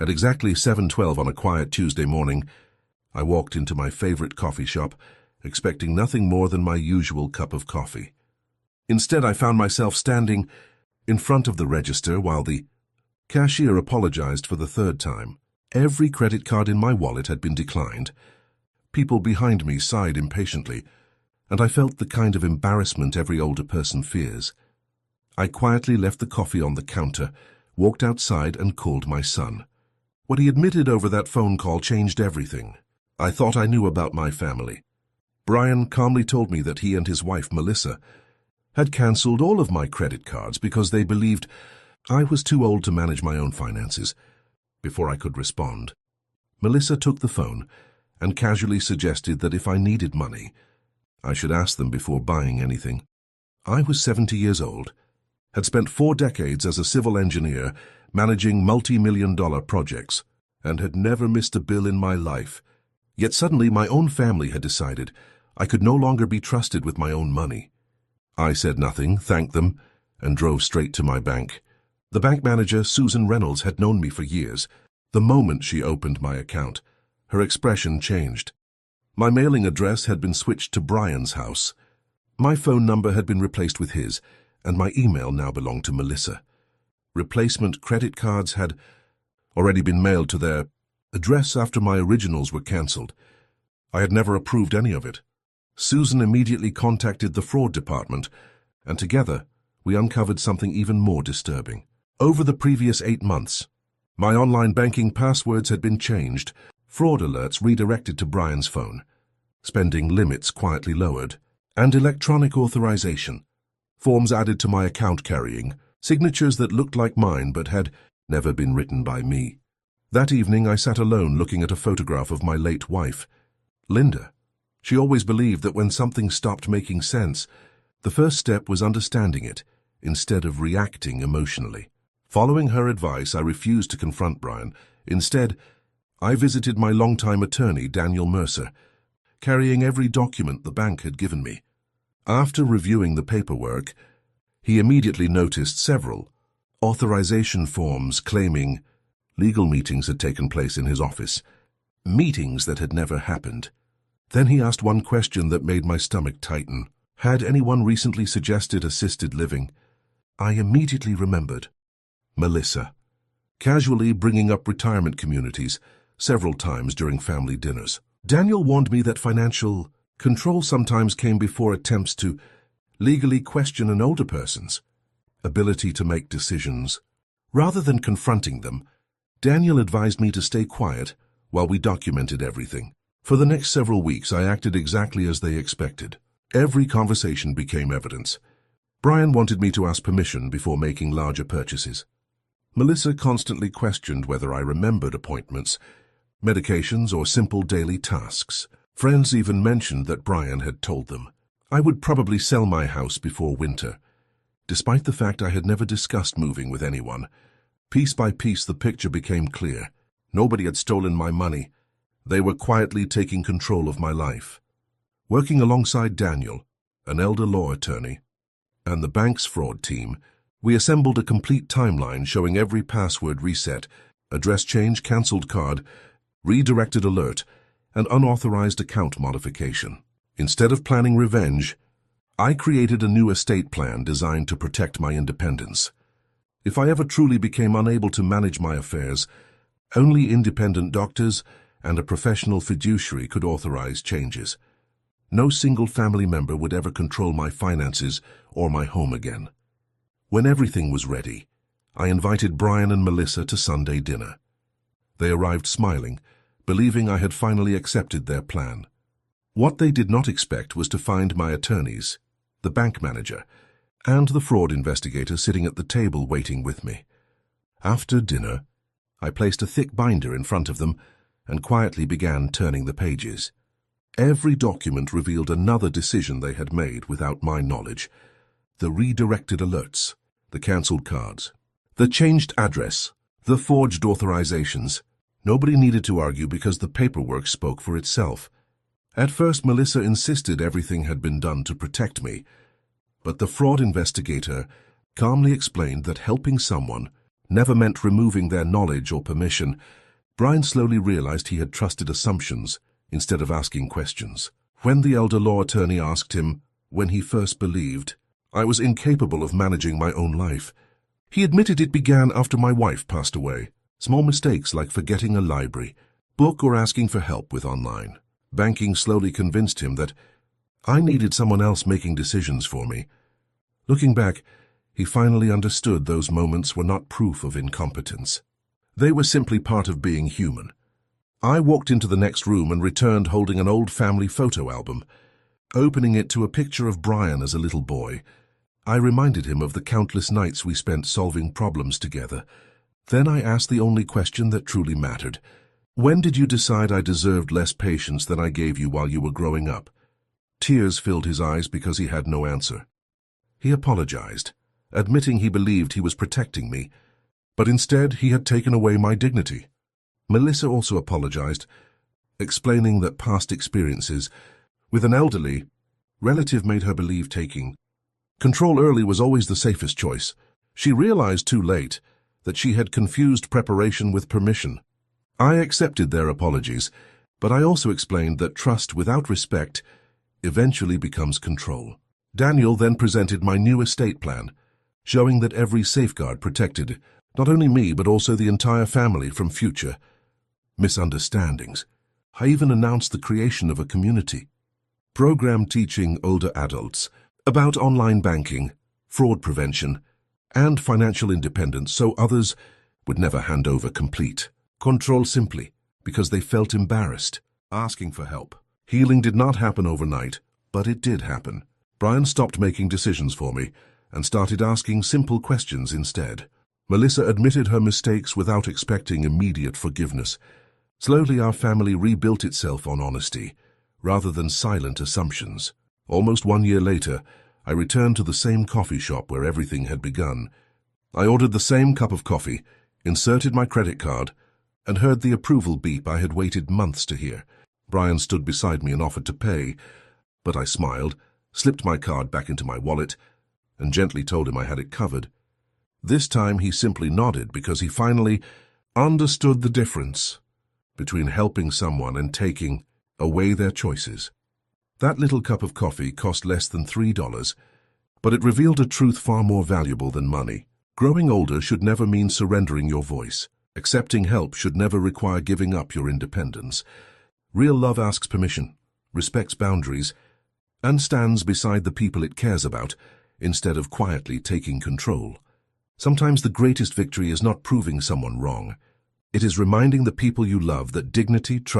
At exactly 7:12 on a quiet Tuesday morning, I walked into my favorite coffee shop, expecting nothing more than my usual cup of coffee. Instead, I found myself standing in front of the register while the cashier apologized for the third time. Every credit card in my wallet had been declined. People behind me sighed impatiently, and I felt the kind of embarrassment every older person fears. I quietly left the coffee on the counter, walked outside, and called my son. What he admitted over that phone call changed everything. I thought I knew about my family. Brian calmly told me that he and his wife, Melissa, had cancelled all of my credit cards because they believed I was too old to manage my own finances. Before I could respond, Melissa took the phone and casually suggested that if I needed money, I should ask them before buying anything. I was 70 years old, had spent 4 decades as a civil engineer managing multi-million-dollar projects, and had never missed a bill in my life. Yet suddenly my own family had decided I could no longer be trusted with my own money. I said nothing, thanked them, and drove straight to my bank. The bank manager, Susan Reynolds, had known me for years. The moment she opened my account, her expression changed. My mailing address had been switched to Brian's house. My phone number had been replaced with his, and my email now belonged to Melissa. Replacement credit cards had already been mailed to their address after my originals were cancelled. I had never approved any of it. Susan immediately contacted the fraud department, and together we uncovered something even more disturbing. Over the previous 8 months, my online banking passwords had been changed, fraud alerts redirected to Brian's phone, spending limits quietly lowered, and electronic authorization, forms added to my account carrying signatures that looked like mine but had never been written by me. That evening I sat alone looking at a photograph of my late wife, Linda. She always believed that when something stopped making sense, the first step was understanding it instead of reacting emotionally. Following her advice, I refused to confront Brian. Instead, I visited my longtime attorney, Daniel Mercer, carrying every document the bank had given me. After reviewing the paperwork, he immediately noticed several authorization forms claiming legal meetings had taken place in his office, meetings that had never happened. Then he asked one question that made my stomach tighten. Had anyone recently suggested assisted living? I immediately remembered Melissa, casually bringing up retirement communities several times during family dinners. Daniel warned me that financial control sometimes came before attempts to legally question an older person's ability to make decisions. Rather than confronting them, Daniel advised me to stay quiet while we documented everything. For the next several weeks, I acted exactly as they expected. Every conversation became evidence. Brian wanted me to ask permission before making larger purchases. Melissa constantly questioned whether I remembered appointments, medications, or simple daily tasks. Friends even mentioned that Brian had told them I would probably sell my house before winter. Despite the fact I had never discussed moving with anyone, piece by piece the picture became clear. Nobody had stolen my money. They were quietly taking control of my life. Working alongside Daniel, an elder law attorney, and the bank's fraud team, we assembled a complete timeline showing every password reset, address change, cancelled card, redirected alert, and unauthorized account modification. Instead of planning revenge, I created a new estate plan designed to protect my independence. If I ever truly became unable to manage my affairs, only independent doctors and a professional fiduciary could authorize changes. No single family member would ever control my finances or my home again. When everything was ready, I invited Brian and Melissa to Sunday dinner. They arrived smiling, believing I had finally accepted their plan. What they did not expect was to find my attorneys, the bank manager, and the fraud investigator sitting at the table waiting with me. After dinner, I placed a thick binder in front of them and quietly began turning the pages. Every document revealed another decision they had made without my knowledge. The redirected alerts, the cancelled cards, the changed address, the forged authorizations. Nobody needed to argue because the paperwork spoke for itself. At first, Melissa insisted everything had been done to protect me, but the fraud investigator calmly explained that helping someone never meant removing their knowledge or permission, Brian slowly realized he had trusted assumptions instead of asking questions. When the elder law attorney asked him when he first believed, I was incapable of managing my own life. He admitted it began after my wife passed away. Small mistakes like forgetting a library, book, or asking for help with online banking slowly convinced him that I needed someone else making decisions for me. Looking back, he finally understood those moments were not proof of incompetence. They were simply part of being human. I walked into the next room and returned holding an old family photo album. Opening it to a picture of Brian as a little boy, I reminded him of the countless nights we spent solving problems together. Then I asked the only question that truly mattered. When did you decide I deserved less patience than I gave you while you were growing up? Tears filled his eyes because he had no answer. He apologized, admitting he believed he was protecting me, but instead he had taken away my dignity. Melissa also apologized, explaining that past experiences with an elderly relative made her believe taking control early was always the safest choice. She realized too late that she had confused preparation with permission. I accepted their apologies, but I also explained that trust without respect eventually becomes control. Daniel then presented my new estate plan, showing that every safeguard protected not only me but also the entire family from future misunderstandings. I even announced the creation of a community program teaching older adults about online banking, fraud prevention, and financial independence so others would never hand over complete control simply because they felt embarrassed asking for help. Healing did not happen overnight, but it did happen. Brian stopped making decisions for me and started asking simple questions instead. Melissa admitted her mistakes without expecting immediate forgiveness. Slowly, our family rebuilt itself on honesty, rather than silent assumptions. Almost 1 year later, I returned to the same coffee shop where everything had begun. I ordered the same cup of coffee, inserted my credit card, and heard the approval beep I had waited months to hear. Brian stood beside me and offered to pay, but I smiled, slipped my card back into my wallet, and gently told him I had it covered. This time he simply nodded because he finally understood the difference between helping someone and taking away their choices. That little cup of coffee cost less than $3, but it revealed a truth far more valuable than money. Growing older should never mean surrendering your voice. Accepting help should never require giving up your independence. Real love asks permission, respects boundaries, and stands beside the people it cares about instead of quietly taking control. Sometimes the greatest victory is not proving someone wrong. It is reminding the people you love that dignity, trust,